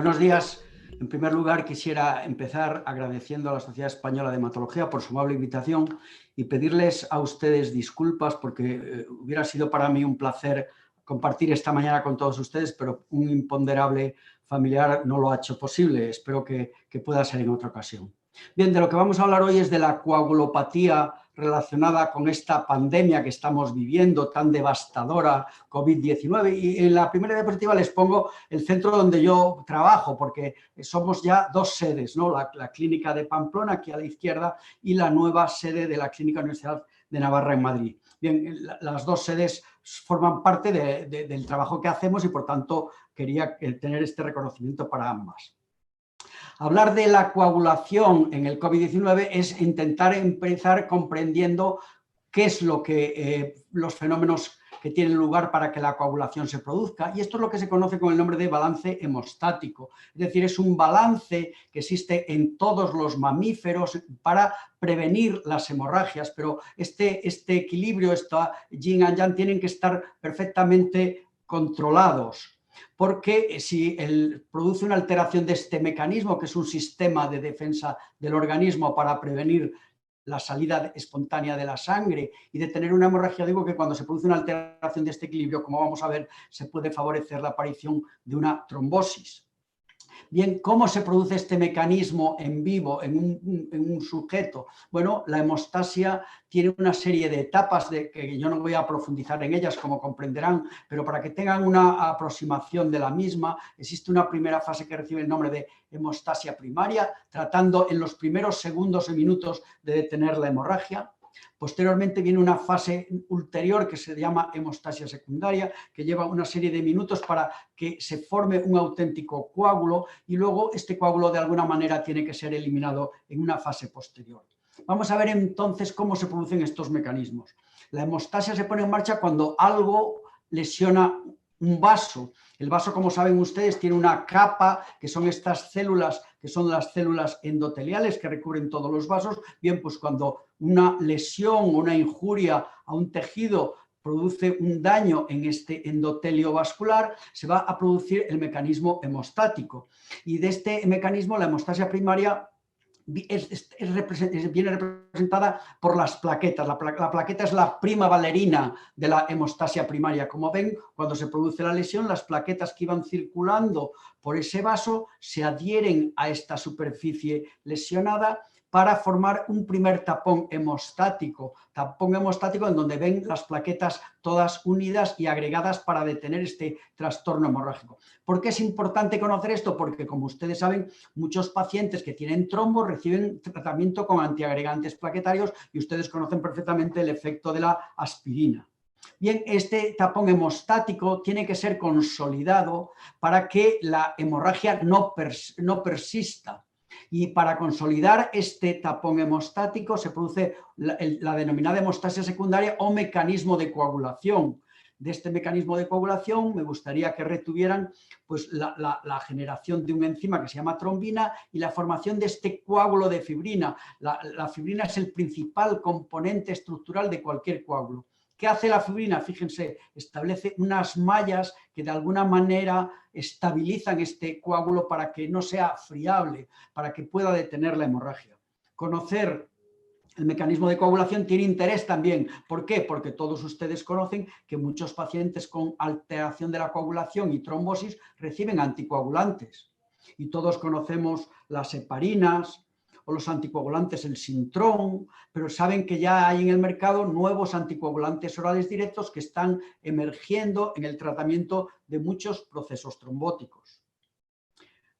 Buenos días. En primer lugar, quisiera empezar agradeciendo a la Sociedad Española de Hematología por su amable invitación y pedirles a ustedes disculpas porque hubiera sido para mí un placer compartir esta mañana con todos ustedes, pero un imponderable familiar no lo ha hecho posible. Espero que pueda ser en otra ocasión. Bien, de lo que vamos a hablar hoy es de la coagulopatía relacionada con esta pandemia que estamos viviendo, tan devastadora, COVID-19. Y en la primera diapositiva les pongo el centro donde yo trabajo, porque somos ya dos sedes, ¿no? La clínica de Pamplona, aquí a la izquierda, y la nueva sede de la Clínica Universidad de Navarra en Madrid. Bien, las dos sedes forman parte del trabajo que hacemos y, por tanto, quería tener este reconocimiento para ambas. Hablar de la coagulación en el COVID-19 es intentar empezar comprendiendo qué es lo que los fenómenos que tienen lugar para que la coagulación se produzca, y esto es lo que se conoce con el nombre de balance hemostático, es decir, es un balance que existe en todos los mamíferos para prevenir las hemorragias, pero este equilibrio, esta yin y yang, tienen que estar perfectamente controlados, porque si produce una alteración de este mecanismo, que es un sistema de defensa del organismo para prevenir la salida espontánea de la sangre y de tener una hemorragia, digo que cuando se produce una alteración de este equilibrio, como vamos a ver, se puede favorecer la aparición de una trombosis. Bien, ¿cómo se produce este mecanismo en vivo, en un sujeto? Bueno, la hemostasia tiene una serie de etapas que yo no voy a profundizar en ellas, como comprenderán, pero para que tengan una aproximación de la misma, existe una primera fase que recibe el nombre de hemostasia primaria, tratando en los primeros segundos y minutos de detener la hemorragia. Posteriormente viene una fase ulterior que se llama hemostasia secundaria, que lleva una serie de minutos para que se forme un auténtico coágulo, y luego este coágulo de alguna manera tiene que ser eliminado en una fase posterior. Vamos a ver entonces cómo se producen estos mecanismos. La hemostasia se pone en marcha cuando algo lesiona un vaso. El vaso, como saben ustedes, tiene una capa, que son estas células, que son las células endoteliales que recubren todos los vasos. Bien, pues cuando una lesión o una injuria a un tejido produce un daño en este endotelio vascular, se va a producir el mecanismo hemostático. Y de este mecanismo, la hemostasia primaria viene representada por las plaquetas. La plaqueta es la prima balerina de la hemostasia primaria. Como ven, cuando se produce la lesión, las plaquetas que iban circulando por ese vaso se adhieren a esta superficie lesionada para formar un primer tapón hemostático en donde ven las plaquetas todas unidas y agregadas para detener este trastorno hemorrágico. ¿Por qué es importante conocer esto? Porque, como ustedes saben, muchos pacientes que tienen trombo reciben tratamiento con antiagregantes plaquetarios y ustedes conocen perfectamente el efecto de la aspirina. Bien, este tapón hemostático tiene que ser consolidado para que la hemorragia no persista. Y para consolidar este tapón hemostático se produce la denominada hemostasia secundaria o mecanismo de coagulación. De este mecanismo de coagulación me gustaría que retuvieran pues, la generación de un enzima que se llama trombina y la formación de este coágulo de fibrina. La fibrina es el principal componente estructural de cualquier coágulo. ¿Qué hace la fibrina? Fíjense, establece unas mallas que de alguna manera estabilizan este coágulo para que no sea friable, para que pueda detener la hemorragia. Conocer el mecanismo de coagulación tiene interés también. ¿Por qué? Porque todos ustedes conocen que muchos pacientes con alteración de la coagulación y trombosis reciben anticoagulantes. Y todos conocemos las heparinas o los anticoagulantes, el Sintrón, pero saben que ya hay en el mercado nuevos anticoagulantes orales directos que están emergiendo en el tratamiento de muchos procesos trombóticos.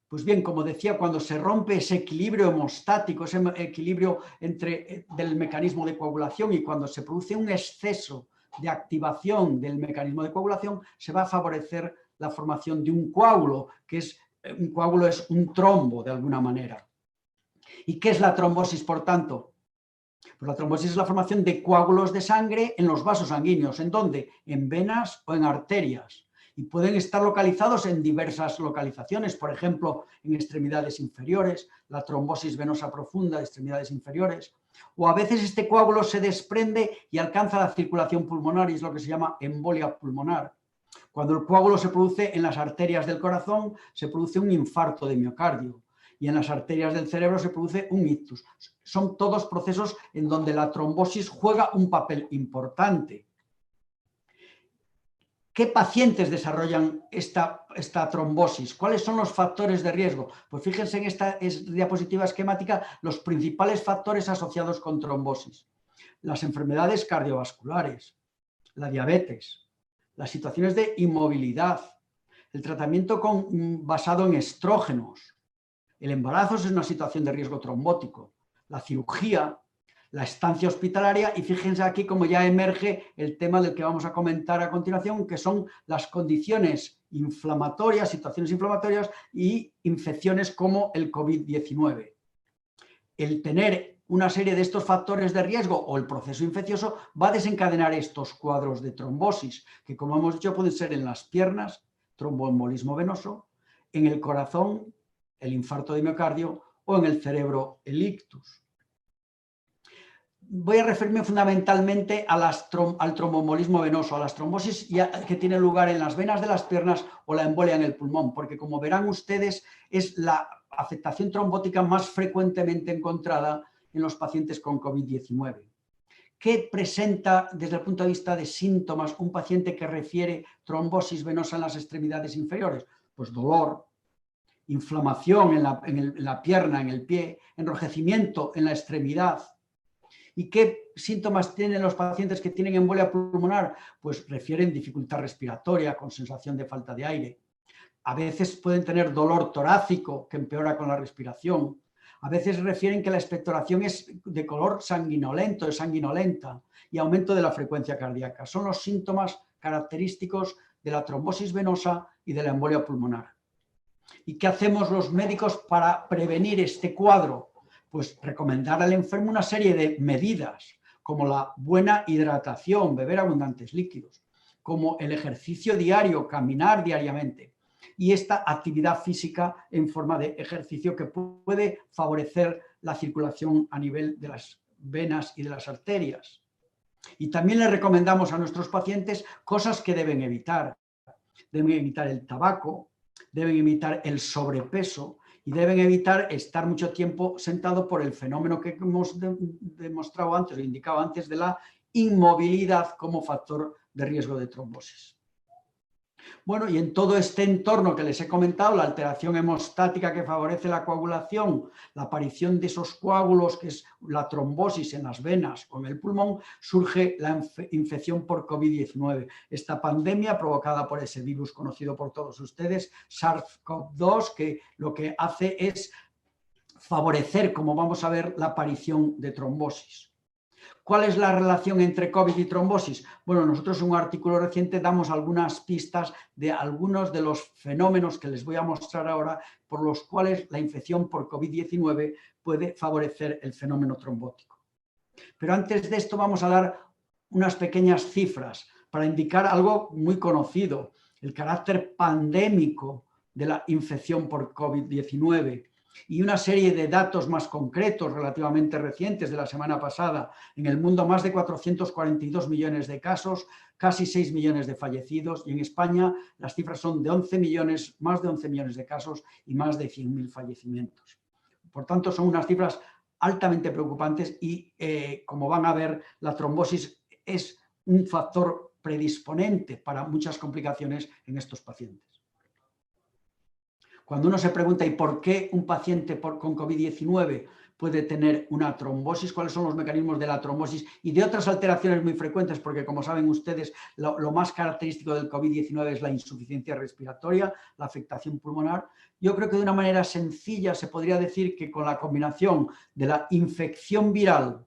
Pues bien, como decía, cuando se rompe ese equilibrio hemostático, ese equilibrio del mecanismo de coagulación, y cuando se produce un exceso de activación del mecanismo de coagulación, se va a favorecer la formación de un coágulo, un coágulo es un trombo de alguna manera. ¿Y qué es la trombosis, por tanto? Pues la trombosis es la formación de coágulos de sangre en los vasos sanguíneos. ¿En dónde? En venas o en arterias. Y pueden estar localizados en diversas localizaciones, por ejemplo, en extremidades inferiores, la trombosis venosa profunda de extremidades inferiores, o a veces este coágulo se desprende y alcanza la circulación pulmonar y es lo que se llama embolia pulmonar. Cuando el coágulo se produce en las arterias del corazón, se produce un infarto de miocardio. Y en las arterias del cerebro se produce un ictus. Son todos procesos en donde la trombosis juega un papel importante. ¿Qué pacientes desarrollan esta trombosis? ¿Cuáles son los factores de riesgo? Pues fíjense en esta diapositiva esquemática los principales factores asociados con trombosis. Las enfermedades cardiovasculares, la diabetes, las situaciones de inmovilidad, el tratamiento basado en estrógenos, el embarazo es una situación de riesgo trombótico, la cirugía, la estancia hospitalaria y fíjense aquí cómo ya emerge el tema del que vamos a comentar a continuación, que son las condiciones inflamatorias, situaciones inflamatorias y infecciones como el COVID-19. El tener una serie de estos factores de riesgo o el proceso infeccioso va a desencadenar estos cuadros de trombosis, que como hemos dicho pueden ser en las piernas, tromboembolismo venoso, en el corazón, el infarto de miocardio o en el cerebro, el ictus. Voy a referirme fundamentalmente al tromboembolismo venoso, a las trombosis que tienen lugar en las venas de las piernas o la embolia en el pulmón, porque como verán ustedes es la afectación trombótica más frecuentemente encontrada en los pacientes con COVID-19. ¿Qué presenta desde el punto de vista de síntomas un paciente que refiere trombosis venosa en las extremidades inferiores? Pues dolor, inflamación en la pierna, en el pie, enrojecimiento en la extremidad. ¿Y qué síntomas tienen los pacientes que tienen embolia pulmonar? Pues refieren dificultad respiratoria con sensación de falta de aire. A veces pueden tener dolor torácico que empeora con la respiración. A veces refieren que la expectoración es de color sanguinolento, es sanguinolenta y aumento de la frecuencia cardíaca. Son los síntomas característicos de la trombosis venosa y de la embolia pulmonar. ¿Y qué hacemos los médicos para prevenir este cuadro? Pues recomendar al enfermo una serie de medidas, como la buena hidratación, beber abundantes líquidos, como el ejercicio diario, caminar diariamente, y esta actividad física en forma de ejercicio que puede favorecer la circulación a nivel de las venas y de las arterias. Y también le recomendamos a nuestros pacientes cosas que deben evitar. Deben evitar el tabaco, deben evitar el sobrepeso y deben evitar estar mucho tiempo sentado por el fenómeno que hemos demostrado antes o indicado antes de la inmovilidad como factor de riesgo de trombosis. Bueno, y en todo este entorno que les he comentado, la alteración hemostática que favorece la coagulación, la aparición de esos coágulos, que es la trombosis en las venas o en el pulmón, surge la infección por COVID-19. Esta pandemia provocada por ese virus conocido por todos ustedes, SARS-CoV-2, que lo que hace es favorecer, como vamos a ver, la aparición de trombosis. ¿Cuál es la relación entre COVID y trombosis? Bueno, nosotros en un artículo reciente damos algunas pistas de algunos de los fenómenos que les voy a mostrar ahora por los cuales la infección por COVID-19 puede favorecer el fenómeno trombótico. Pero antes de esto vamos a dar unas pequeñas cifras para indicar algo muy conocido, el carácter pandémico de la infección por COVID-19. Y una serie de datos más concretos relativamente recientes de la semana pasada. En el mundo más de 442 millones de casos, casi 6 millones de fallecidos y en España las cifras son de 11 millones, más de 11 millones de casos y más de 100.000 fallecimientos. Por tanto, son unas cifras altamente preocupantes y como van a ver, la trombosis es un factor predisponente para muchas complicaciones en estos pacientes. Cuando uno se pregunta ¿y por qué un paciente con COVID-19 puede tener una trombosis? ¿Cuáles son los mecanismos de la trombosis y de otras alteraciones muy frecuentes? Porque como saben ustedes, lo más característico del COVID-19 es la insuficiencia respiratoria, la afectación pulmonar. Yo creo que de una manera sencilla se podría decir que con la combinación de la infección viral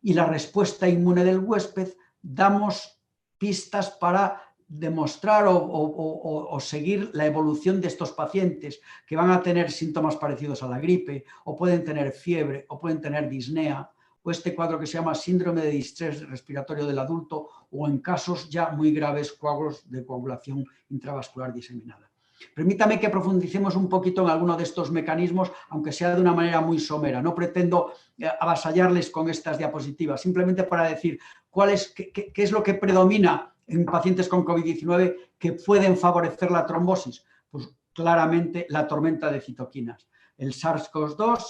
y la respuesta inmune del huésped, damos pistas para demostrar o seguir la evolución de estos pacientes que van a tener síntomas parecidos a la gripe o pueden tener fiebre o pueden tener disnea o este cuadro que se llama síndrome de distrés respiratorio del adulto o en casos ya muy graves coágulos de coagulación intravascular diseminada. Permítame que profundicemos un poquito en alguno de estos mecanismos, aunque sea de una manera muy somera. No pretendo avasallarles con estas diapositivas, simplemente para decir qué es lo que predomina en pacientes con COVID-19 que pueden favorecer la trombosis? Pues claramente la tormenta de citoquinas. El SARS-CoV-2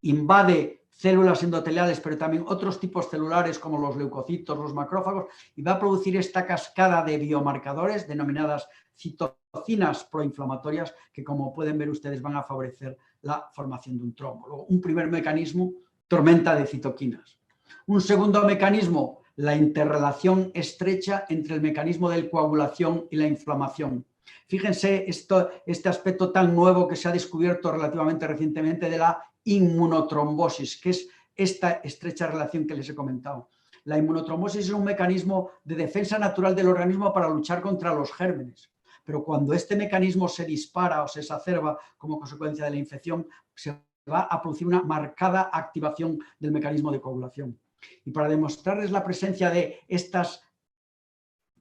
invade células endoteliales, pero también otros tipos celulares como los leucocitos, los macrófagos, y va a producir esta cascada de biomarcadores denominadas citocinas proinflamatorias que, como pueden ver ustedes, van a favorecer la formación de un trombo. Luego, un primer mecanismo, tormenta de citoquinas. Un segundo mecanismo, la interrelación estrecha entre el mecanismo de coagulación y la inflamación. Fíjense este aspecto tan nuevo que se ha descubierto relativamente recientemente de la inmunotrombosis, que es esta estrecha relación que les he comentado. La inmunotrombosis es un mecanismo de defensa natural del organismo para luchar contra los gérmenes, pero cuando este mecanismo se dispara o se exacerba como consecuencia de la infección, se va a producir una marcada activación del mecanismo de coagulación. Y para demostrarles la presencia de estas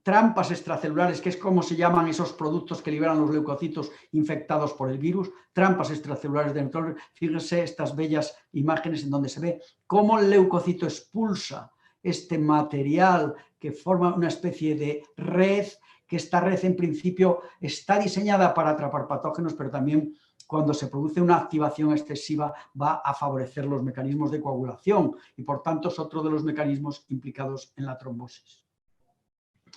trampas extracelulares, que es como se llaman esos productos que liberan los leucocitos infectados por el virus, trampas extracelulares de neutrones. Fíjense estas bellas imágenes en donde se ve cómo el leucocito expulsa este material que forma una especie de red, que esta red en principio está diseñada para atrapar patógenos, pero también cuando se produce una activación excesiva va a favorecer los mecanismos de coagulación y por tanto es otro de los mecanismos implicados en la trombosis.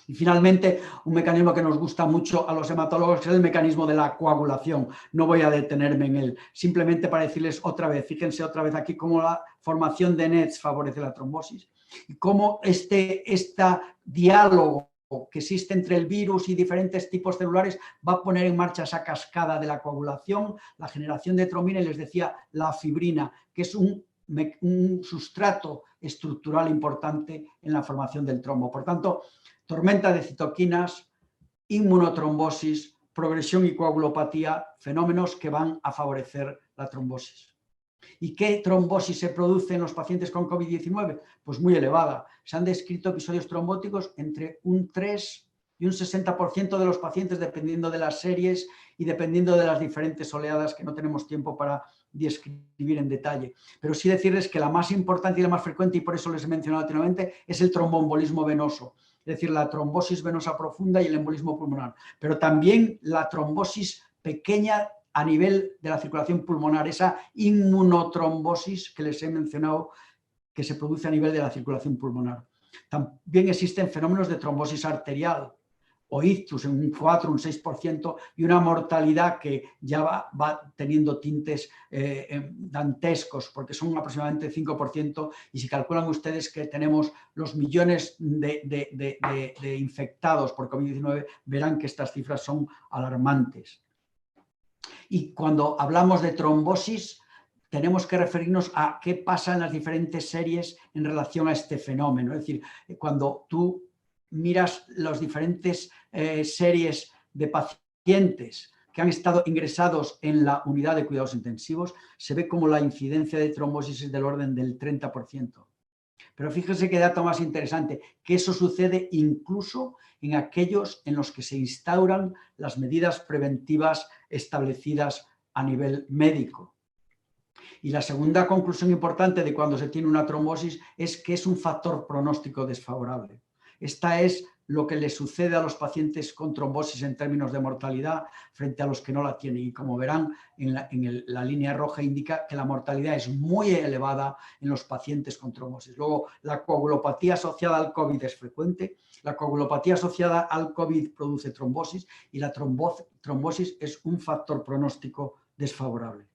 Y finalmente, un mecanismo que nos gusta mucho a los hematólogos es el mecanismo de la coagulación. No voy a detenerme en él, simplemente para decirles otra vez, fíjense otra vez aquí cómo la formación de NETs favorece la trombosis y cómo este diálogo que existe entre el virus y diferentes tipos celulares va a poner en marcha esa cascada de la coagulación, la generación de trombina y les decía la fibrina, que es un sustrato estructural importante en la formación del trombo. Por tanto, tormenta de citoquinas, inmunotrombosis, progresión y coagulopatía, fenómenos que van a favorecer la trombosis. ¿Y qué trombosis se produce en los pacientes con COVID-19? Pues muy elevada. Se han descrito episodios trombóticos entre un 3 y un 60% de los pacientes, dependiendo de las series y dependiendo de las diferentes oleadas que no tenemos tiempo para describir en detalle. Pero sí decirles que la más importante y la más frecuente, y por eso les he mencionado anteriormente, es el tromboembolismo venoso. Es decir, la trombosis venosa profunda y el embolismo pulmonar. Pero también la trombosis pequeña a nivel de la circulación pulmonar, esa inmunotrombosis que les he mencionado que se produce a nivel de la circulación pulmonar. También existen fenómenos de trombosis arterial o ictus en un 4, un 6% y una mortalidad que ya va teniendo tintes dantescos porque son aproximadamente 5% y si calculan ustedes que tenemos los millones de infectados por COVID-19 verán que estas cifras son alarmantes. Y cuando hablamos de trombosis, tenemos que referirnos a qué pasa en las diferentes series en relación a este fenómeno. Es decir, cuando tú miras las diferentes series de pacientes que han estado ingresados en la unidad de cuidados intensivos, se ve como la incidencia de trombosis es del orden del 30%. Pero fíjense qué dato más interesante, que eso sucede incluso en aquellos en los que se instauran las medidas preventivas establecidas a nivel médico. Y la segunda conclusión importante de cuando se tiene una trombosis es que es un factor pronóstico desfavorable. Esta es lo que le sucede a los pacientes con trombosis en términos de mortalidad frente a los que no la tienen. Y como verán, la línea roja indica que la mortalidad es muy elevada en los pacientes con trombosis. Luego, la coagulopatía asociada al COVID es frecuente. La coagulopatía asociada al COVID produce trombosis y la trombosis es un factor pronóstico desfavorable.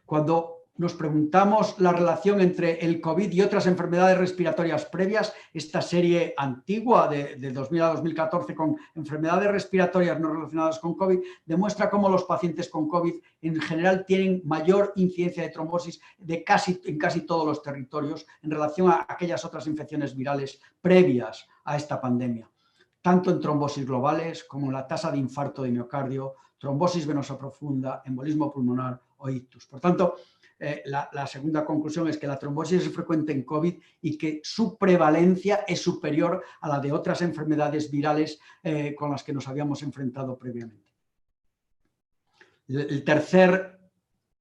Cuando nos preguntamos la relación entre el COVID y otras enfermedades respiratorias previas, esta serie antigua de 2000 a 2014 con enfermedades respiratorias no relacionadas con COVID, demuestra cómo los pacientes con COVID en general tienen mayor incidencia de trombosis en casi todos los territorios en relación a aquellas otras infecciones virales previas a esta pandemia, tanto en trombosis globales como en la tasa de infarto de miocardio, trombosis venosa profunda, embolismo pulmonar o ictus. Por tanto, la segunda conclusión es que la trombosis es frecuente en COVID y que su prevalencia es superior a la de otras enfermedades virales con las que nos habíamos enfrentado previamente. El tercer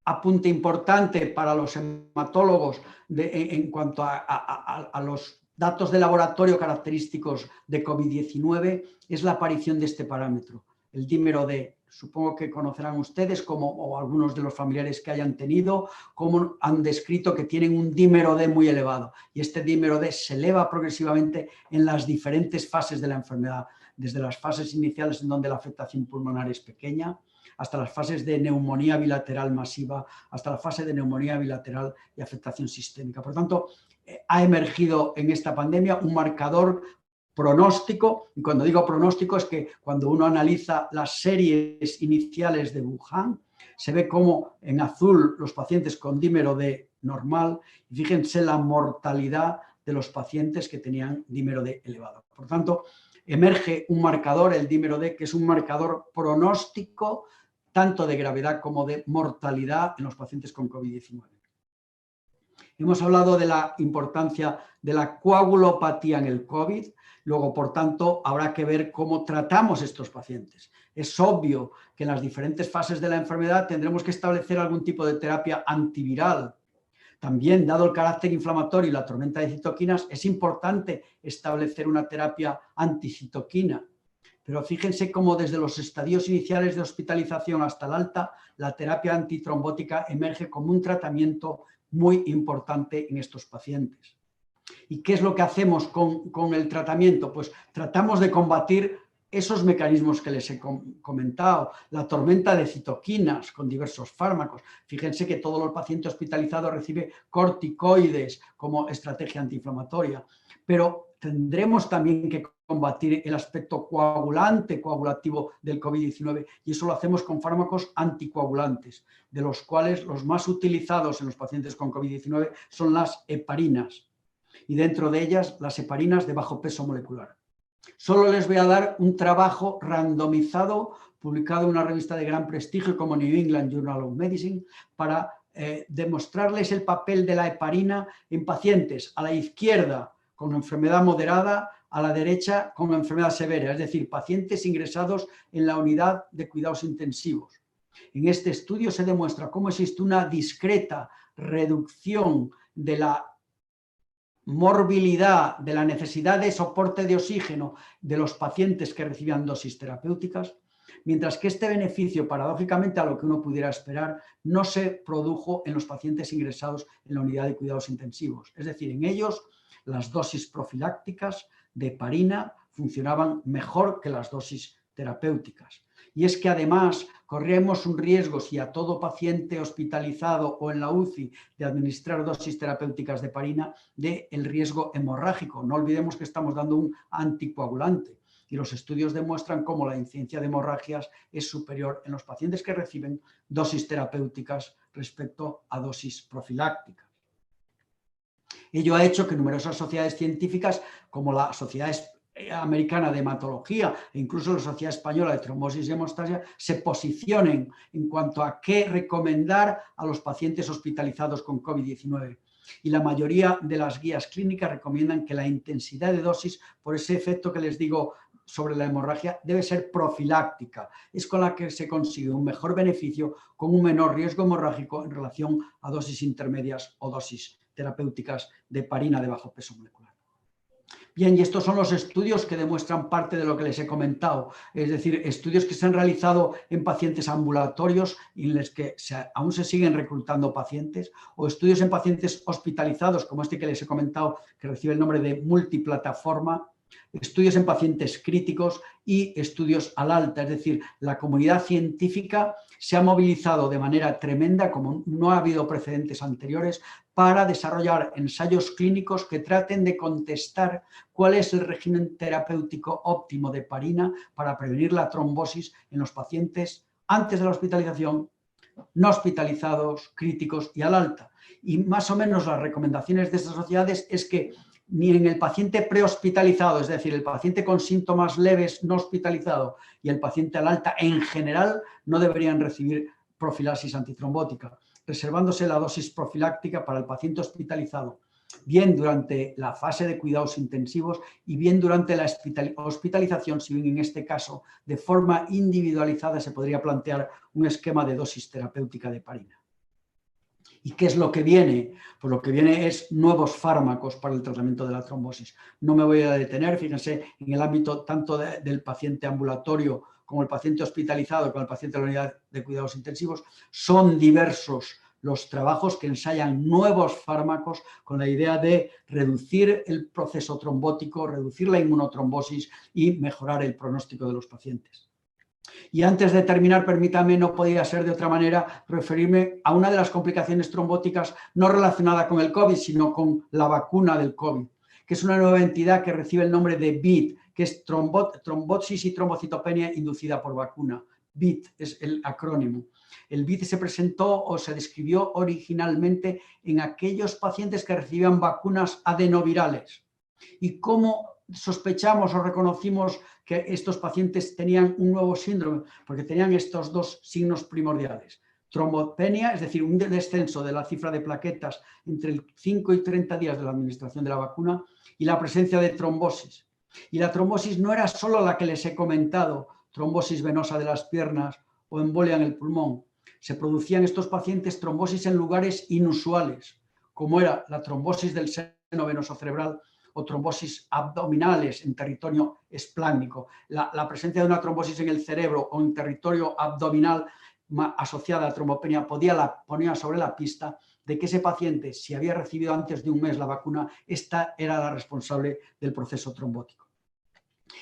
apunte importante para los hematólogos en cuanto a los datos de laboratorio característicos de COVID-19 es la aparición de este parámetro, el dímero D. Supongo que conocerán ustedes, o algunos de los familiares que hayan tenido, cómo han descrito que tienen un dímero D muy elevado. Y este dímero D se eleva progresivamente en las diferentes fases de la enfermedad, desde las fases iniciales en donde la afectación pulmonar es pequeña, hasta las fases de neumonía bilateral masiva, hasta la fase de neumonía bilateral y afectación sistémica. Por tanto, ha emergido en esta pandemia un marcador pronóstico, y cuando digo pronóstico es que cuando uno analiza las series iniciales de Wuhan, se ve como en azul los pacientes con dímero D normal, y fíjense la mortalidad de los pacientes que tenían dímero D elevado. Por tanto, emerge un marcador, el dímero D, que es un marcador pronóstico tanto de gravedad como de mortalidad en los pacientes con COVID-19. Hemos hablado de la importancia de la coagulopatía en el COVID, luego, por tanto, habrá que ver cómo tratamos estos pacientes. Es obvio que en las diferentes fases de la enfermedad tendremos que establecer algún tipo de terapia antiviral. También, dado el carácter inflamatorio y la tormenta de citoquinas, es importante establecer una terapia anticitoquina. Pero fíjense cómo desde los estadios iniciales de hospitalización hasta el alta, la terapia antitrombótica emerge como un tratamiento muy importante en estos pacientes. ¿Y qué es lo que hacemos con el tratamiento? Pues tratamos de combatir esos mecanismos que les he comentado, la tormenta de citoquinas con diversos fármacos. Fíjense que todo el paciente hospitalizado recibe corticoides como estrategia antiinflamatoria, pero tendremos también que combatir el aspecto coagulativo del COVID-19 y eso lo hacemos con fármacos anticoagulantes, de los cuales los más utilizados en los pacientes con COVID-19 son las heparinas y dentro de ellas las heparinas de bajo peso molecular. Solo les voy a dar un trabajo randomizado publicado en una revista de gran prestigio como New England Journal of Medicine para demostrarles el papel de la heparina en pacientes a la izquierda con enfermedad moderada, a la derecha con enfermedad severa, es decir, pacientes ingresados en la unidad de cuidados intensivos. En este estudio se demuestra cómo existe una discreta reducción de la morbilidad, de la necesidad de soporte de oxígeno de los pacientes que recibían dosis terapéuticas, mientras que este beneficio, paradójicamente a lo que uno pudiera esperar, no se produjo en los pacientes ingresados en la unidad de cuidados intensivos. Es decir, en ellos las dosis profilácticas de heparina funcionaban mejor que las dosis terapéuticas. Y es que además corremos un riesgo, si a todo paciente hospitalizado o en la UCI de administrar dosis terapéuticas de heparina, del riesgo hemorrágico. No olvidemos que estamos dando un anticoagulante y los estudios demuestran cómo la incidencia de hemorragias es superior en los pacientes que reciben dosis terapéuticas respecto a dosis profilácticas. Ello ha hecho que numerosas sociedades científicas, como la Sociedad Americana de Hematología e incluso la Sociedad Española de Trombosis y Hemostasia, se posicionen en cuanto a qué recomendar a los pacientes hospitalizados con COVID-19. Y la mayoría de las guías clínicas recomiendan que la intensidad de dosis, por ese efecto que les digo sobre la hemorragia, debe ser profiláctica. Es con la que se consigue un mejor beneficio con un menor riesgo hemorrágico en relación a dosis intermedias o dosis terapéuticas de heparina de bajo peso molecular. Bien, y estos son los estudios que demuestran parte de lo que les he comentado, es decir, estudios que se han realizado en pacientes ambulatorios y en los que aún se siguen reclutando pacientes, o estudios en pacientes hospitalizados, como este que les he comentado, que recibe el nombre de multiplataforma, estudios en pacientes críticos y estudios al alta, es decir, la comunidad científica se ha movilizado de manera tremenda, como no ha habido precedentes anteriores, para desarrollar ensayos clínicos que traten de contestar cuál es el régimen terapéutico óptimo de heparina para prevenir la trombosis en los pacientes antes de la hospitalización, no hospitalizados, críticos y al alta. Y más o menos las recomendaciones de estas sociedades es que ni en el paciente prehospitalizado, es decir, el paciente con síntomas leves no hospitalizado y el paciente al alta en general no deberían recibir profilaxis antitrombótica, reservándose la dosis profiláctica para el paciente hospitalizado, bien durante la fase de cuidados intensivos y bien durante la hospitalización, si bien en este caso de forma individualizada se podría plantear un esquema de dosis terapéutica de heparina. ¿Y qué es lo que viene? Pues lo que viene es nuevos fármacos para el tratamiento de la trombosis. No me voy a detener, fíjense, en el ámbito tanto del paciente ambulatorio como el paciente hospitalizado, como el paciente de la unidad de cuidados intensivos. Son diversos los trabajos que ensayan nuevos fármacos con la idea de reducir el proceso trombótico, reducir la inmunotrombosis y mejorar el pronóstico de los pacientes. Y antes de terminar, permítame, no podía ser de otra manera, referirme a una de las complicaciones trombóticas no relacionada con el COVID, sino con la vacuna del COVID, que es una nueva entidad que recibe el nombre de BIT, que es trombosis y trombocitopenia inducida por vacuna. BIT es el acrónimo. El BIT se presentó o se describió originalmente en aquellos pacientes que recibían vacunas adenovirales. ¿Y cómo sospechamos o reconocimos que estos pacientes tenían un nuevo síndrome? Porque tenían estos dos signos primordiales. Trombopenia, es decir, un descenso de la cifra de plaquetas entre el 5 y 30 días de la administración de la vacuna, y la presencia de trombosis. Y la trombosis no era solo la que les he comentado, trombosis venosa de las piernas o embolia en el pulmón. Se producían estos pacientes trombosis en lugares inusuales, como era la trombosis del seno venoso cerebral o trombosis abdominales en territorio espláncnico. La presencia de una trombosis en el cerebro o en territorio abdominal asociada a trombopenia ponía sobre la pista de que ese paciente, si había recibido antes de un mes la vacuna, esta era la responsable del proceso trombótico.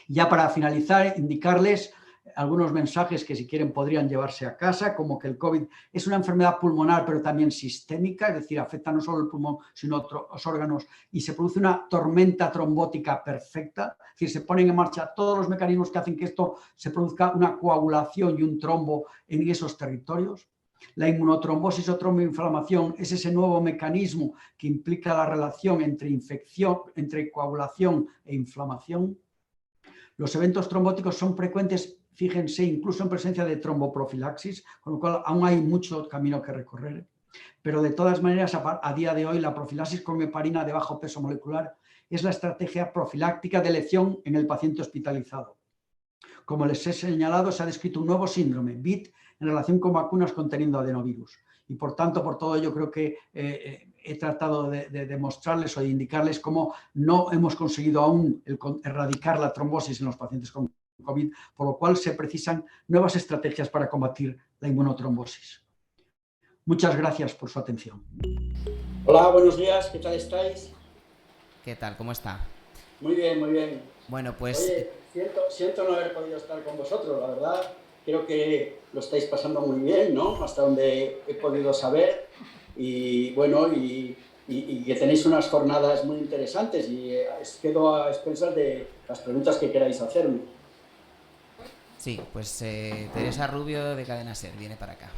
Ya para finalizar, indicarles algunos mensajes que si quieren podrían llevarse a casa, como que el COVID es una enfermedad pulmonar pero también sistémica, es decir, afecta no solo el pulmón sino otros órganos, y se produce una tormenta trombótica perfecta, es decir, se ponen en marcha todos los mecanismos que hacen que esto se produzca una coagulación y un trombo en esos territorios. La inmunotrombosis o tromboinflamación es ese nuevo mecanismo que implica la relación entre infección, entre coagulación e inflamación. Los eventos trombóticos son frecuentes, fíjense, incluso en presencia de tromboprofilaxis, con lo cual aún hay mucho camino que recorrer. Pero de todas maneras, a día de hoy, la profilaxis con heparina de bajo peso molecular es la estrategia profiláctica de elección en el paciente hospitalizado. Como les he señalado, se ha descrito un nuevo síndrome, BIT, en relación con vacunas conteniendo adenovirus. Y por tanto, por todo ello, creo que he tratado de demostrarles o de indicarles cómo no hemos conseguido aún erradicar la trombosis en los pacientes con COVID, por lo cual se precisan nuevas estrategias para combatir la inmunotrombosis. Muchas gracias por su atención. Hola, buenos días, ¿qué tal estáis? ¿Qué tal? ¿Cómo está? Muy bien, muy bien. Bueno, pues... Oye, siento no haber podido estar con vosotros, la verdad. Creo que lo estáis pasando muy bien, ¿no? Hasta donde he podido saber. Y bueno, y que tenéis unas jornadas muy interesantes. Y quedo a expensas de las preguntas que queráis hacerme. Sí, pues Teresa Rubio de Cadena Ser viene para acá.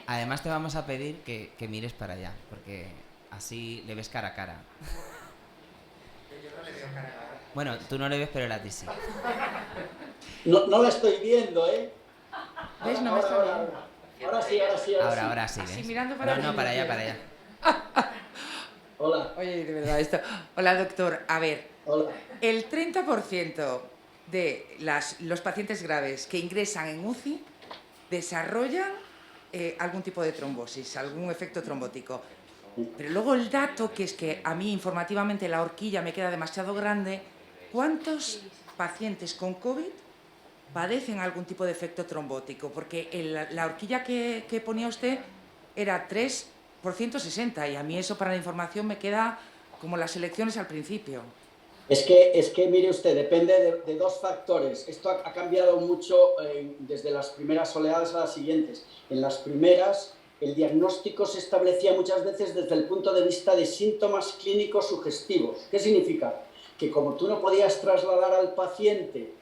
Además te vamos a pedir que mires para allá, porque así le ves cara a cara. Yo no le veo cara a cara. Bueno, tú no le ves, pero él a ti sí. No la estoy viendo, ¿eh? ¿Ves? No me está viendo. Ahora sí. Ahora sí, ¿ves? Así mirando para No, para allá. Hola. Oye, de verdad, esto... Hola, doctor. A ver, Hola. el 30% de los pacientes graves que ingresan en UCI desarrollan algún tipo de trombosis, algún efecto trombótico. Pero luego el dato, que es que a mí informativamente la horquilla me queda demasiado grande, ¿cuántos pacientes con COVID padecen algún tipo de efecto trombótico? Porque la horquilla que ponía usted era 3 por 160 y a mí eso para la información me queda como las elecciones al principio. Es que mire usted, depende de dos factores. Esto ha cambiado mucho desde las primeras oleadas a las siguientes. En las primeras, el diagnóstico se establecía muchas veces desde el punto de vista de síntomas clínicos sugestivos. ¿Qué significa? Que como tú no podías trasladar al paciente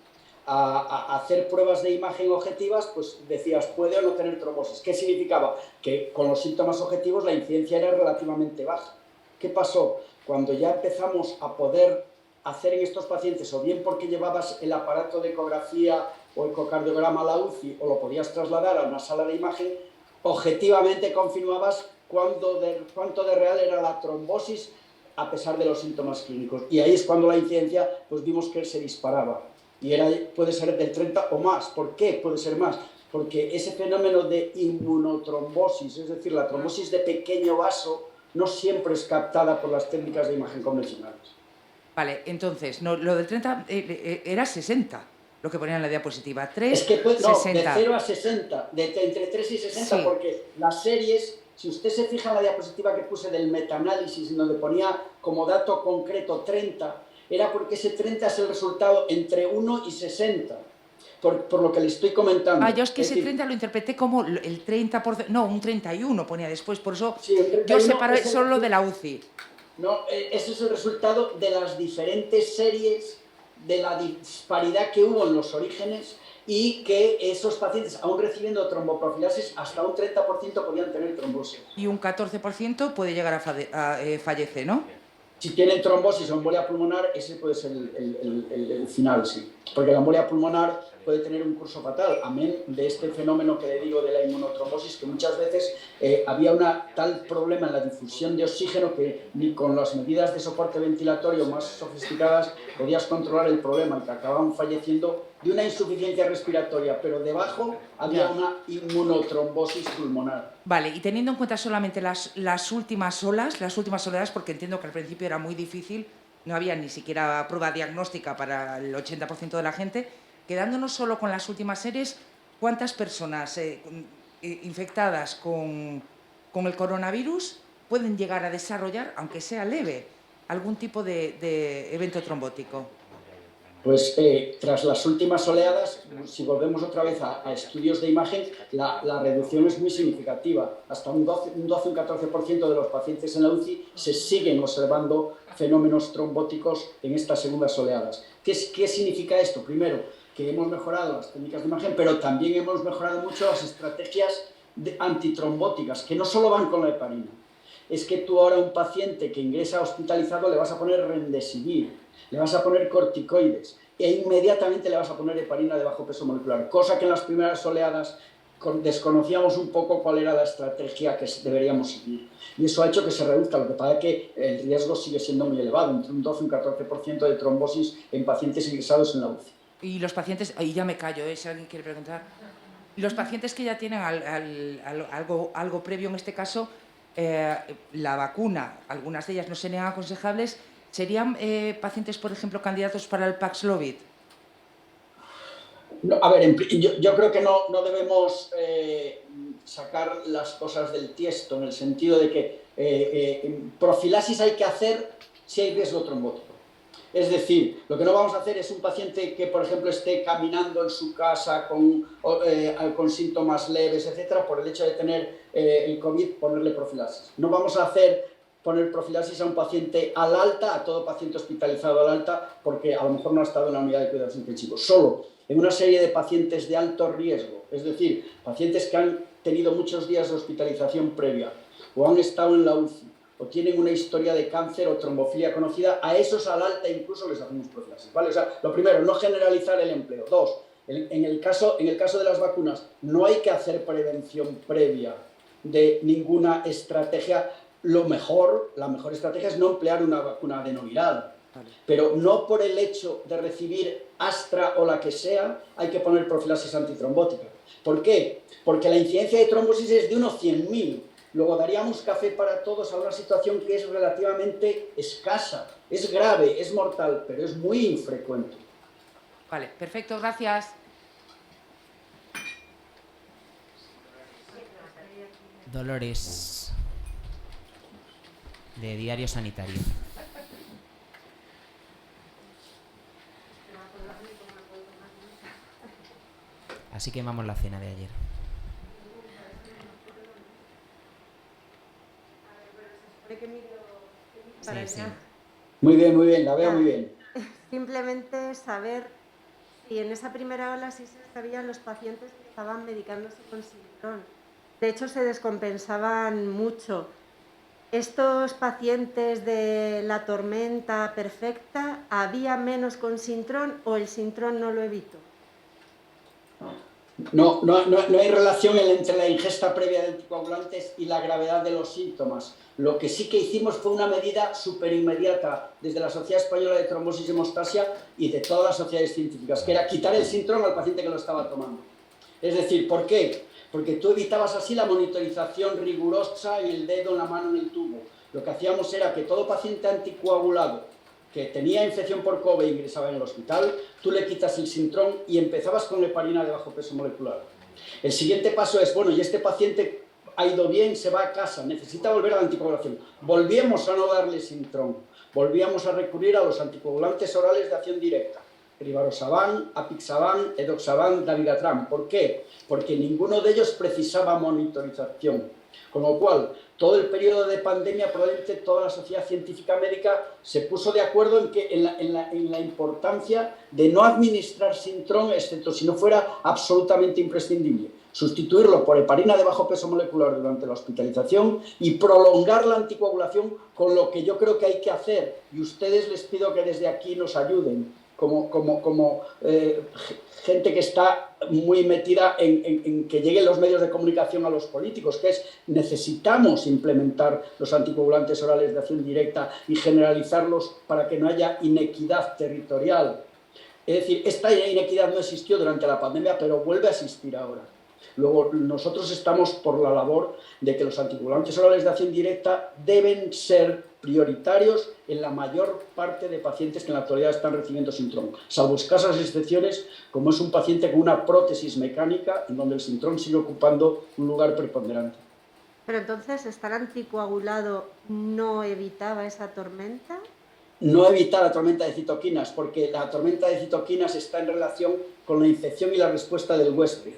a hacer pruebas de imagen objetivas, pues decías, puede o no tener trombosis. ¿Qué significaba? Que con los síntomas objetivos la incidencia era relativamente baja. ¿Qué pasó? Cuando ya empezamos a poder hacer en estos pacientes, o bien porque llevabas el aparato de ecografía o ecocardiograma a la UCI, o lo podías trasladar a una sala de imagen, objetivamente confirmabas cuánto de real era la trombosis a pesar de los síntomas clínicos. Y ahí es cuando la incidencia, pues vimos que se disparaba. Y puede ser del 30 o más. ¿Por qué puede ser más? porque ese fenómeno de inmunotrombosis, es decir, la trombosis de pequeño vaso, no siempre es captada por las técnicas de imagen convencionales. Vale, entonces, no, lo del 30 era 60, lo que ponía en la diapositiva. 3, es que pues, no, 60. De 0 a 60, entre 3 y 60, sí. Porque las series, si usted se fija en la diapositiva que puse del metaanálisis, en donde ponía como dato concreto 30, era porque ese 30 es el resultado entre 1 y 60. Por lo que le estoy comentando. Yo es que ese 30 lo interpreté como el 30%, no, un 31 ponía después, por eso sí, yo separé solo lo de la UCI. No, ese es el resultado de las diferentes series, de la disparidad que hubo en los orígenes y que esos pacientes, aún recibiendo tromboprofilaxis, hasta un 30% podían tener trombosis. Y un 14% puede llegar a fallecer, ¿no? Si tienen trombosis o embolia pulmonar, ese puede ser el final, sí. Porque la embolia pulmonar puede tener un curso fatal, amén de este fenómeno que le digo de la inmunotrombosis, que muchas veces había un tal problema en la difusión de oxígeno que ni con las medidas de soporte ventilatorio más sofisticadas podías controlar el problema, y que acababan falleciendo de una insuficiencia respiratoria, pero debajo había una inmunotrombosis pulmonar. Vale, y teniendo en cuenta solamente las últimas oleadas, porque entiendo que al principio era muy difícil, no había ni siquiera prueba diagnóstica para el 80% de la gente, quedándonos solo con las últimas series, ¿cuántas personas infectadas con el coronavirus pueden llegar a desarrollar, aunque sea leve, algún tipo de evento trombótico? Pues tras las últimas oleadas, si volvemos otra vez a estudios de imagen, la reducción es muy significativa. Hasta un 12 un 14% de los pacientes en la UCI se siguen observando fenómenos trombóticos en estas segundas oleadas. ¿Qué significa esto? Primero, que hemos mejorado las técnicas de imagen, pero también hemos mejorado mucho las estrategias antitrombóticas, que no solo van con la heparina. Es que tú ahora a un paciente que ingresa hospitalizado le vas a poner remdesivir, le vas a poner corticoides e inmediatamente le vas a poner heparina de bajo peso molecular, cosa que en las primeras oleadas desconocíamos un poco cuál era la estrategia que deberíamos seguir. Y eso ha hecho que se reduzca, lo que pasa es que el riesgo sigue siendo muy elevado, entre un 12 y un 14% de trombosis en pacientes ingresados en la UCI. Y los pacientes, ahí ya me callo, si alguien quiere preguntar. Los pacientes que ya tienen algo previo, en este caso, la vacuna, algunas de ellas no serían aconsejables, ¿serían pacientes, por ejemplo, candidatos para el Paxlovid? No, a ver, yo creo que no debemos sacar las cosas del tiesto, en el sentido de que profilaxis hay que hacer si hay riesgo trombótico. Es decir, lo que no vamos a hacer es un paciente que, por ejemplo, esté caminando en su casa con síntomas leves, etcétera, por el hecho de tener el COVID, ponerle profilaxis. No vamos a poner profilaxis a un paciente al alta, a todo paciente hospitalizado al alta, porque a lo mejor no ha estado en la unidad de cuidados intensivos. Solo en una serie de pacientes de alto riesgo, es decir, pacientes que han tenido muchos días de hospitalización previa o han estado en la UCI, o tienen una historia de cáncer o trombofilia conocida, a esos al alta incluso les hacemos profilaxis, ¿vale? O sea, lo primero, no generalizar el empleo. Dos, en el caso de las vacunas, no hay que hacer prevención previa de ninguna estrategia. La mejor estrategia es no emplear una vacuna adenoviral, pero no por el hecho de recibir Astra o la que sea, hay que poner profilaxis antitrombótica. ¿Por qué? Porque la incidencia de trombosis es de unos 100.000. Luego daríamos café para todos a una situación que es relativamente escasa. Es grave, es mortal, pero es muy infrecuente. Vale, perfecto, gracias. Dolores, de Diario Sanitario. Así quemamos la cena de ayer. Para Sí. Muy bien, la veo muy bien. Simplemente saber si en esa primera ola sí se sabían los pacientes que estaban medicándose con sintrón. De hecho, se descompensaban mucho. ¿Estos pacientes de la tormenta perfecta, había menos con sintrón o el sintrón no lo evitó? No hay relación entre la ingesta previa de anticoagulantes y la gravedad de los síntomas. Lo que sí que hicimos fue una medida superinmediata desde la Sociedad Española de Trombosis y Hemostasia y de todas las sociedades científicas, que era quitar el sintrón al paciente que lo estaba tomando. Es decir, ¿por qué? Porque tú evitabas así la monitorización rigurosa en el dedo, en la mano, en el tubo. Lo que hacíamos era que todo paciente anticoagulado que tenía infección por COVID e ingresaba en el hospital, tú le quitas el Sintrón y empezabas con heparina de bajo peso molecular. El siguiente paso es, bueno, y este paciente ha ido bien, se va a casa, necesita volver a la anticoagulación. Volvíamos a no darle Sintrón, volvíamos a recurrir a los anticoagulantes orales de acción directa. Rivaroxaban, Apixaban, Edoxaban, Dabigatran. ¿Por qué? Porque ninguno de ellos precisaba monitorización. Con lo cual, todo el periodo de pandemia, probablemente toda la sociedad científica médica se puso de acuerdo en la importancia de no administrar Sintrón, excepto si no fuera absolutamente imprescindible. Sustituirlo por heparina de bajo peso molecular durante la hospitalización y prolongar la anticoagulación, con lo que yo creo que hay que hacer. Y ustedes les pido que desde aquí nos ayuden, como gente que está muy metida en que lleguen los medios de comunicación a los políticos, que es necesitamos implementar los anticoagulantes orales de acción directa y generalizarlos para que no haya inequidad territorial. Es decir, esta inequidad no existió durante la pandemia, pero vuelve a existir ahora. Luego, nosotros estamos por la labor de que los anticoagulantes orales de acción directa deben ser prioritarios en la mayor parte de pacientes que en la actualidad están recibiendo Sintrón, salvo escasas excepciones, como es un paciente con una prótesis mecánica, en donde el Sintrón sigue ocupando un lugar preponderante. Pero entonces, ¿estar anticoagulado no evitaba esa tormenta? No evita la tormenta de citoquinas, porque la tormenta de citoquinas está en relación con la infección y la respuesta del huésped.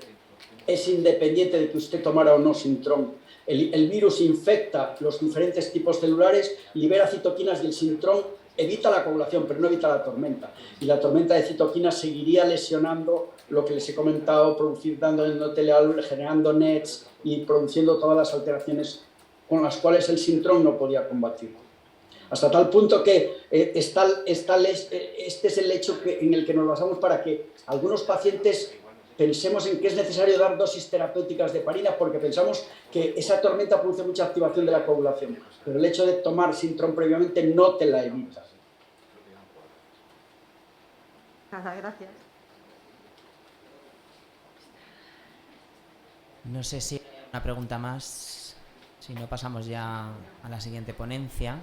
Es independiente de que usted tomara o no Sintrón. El virus infecta los diferentes tipos celulares, libera citoquinas y el Sintrón evita la coagulación, pero no evita la tormenta. Y la tormenta de citoquinas seguiría lesionando lo que les he comentado, dando endotelial, generando NETs y produciendo todas las alteraciones con las cuales el Sintrón no podía combatir. Hasta tal punto que este es el hecho en el que nos basamos para que algunos pacientes pensemos en que es necesario dar dosis terapéuticas de heparina porque pensamos que esa tormenta produce mucha activación de la coagulación, pero el hecho de tomar Sintrón previamente no te la evita. Nada, gracias. No sé si hay una pregunta más, si no pasamos ya a la siguiente ponencia.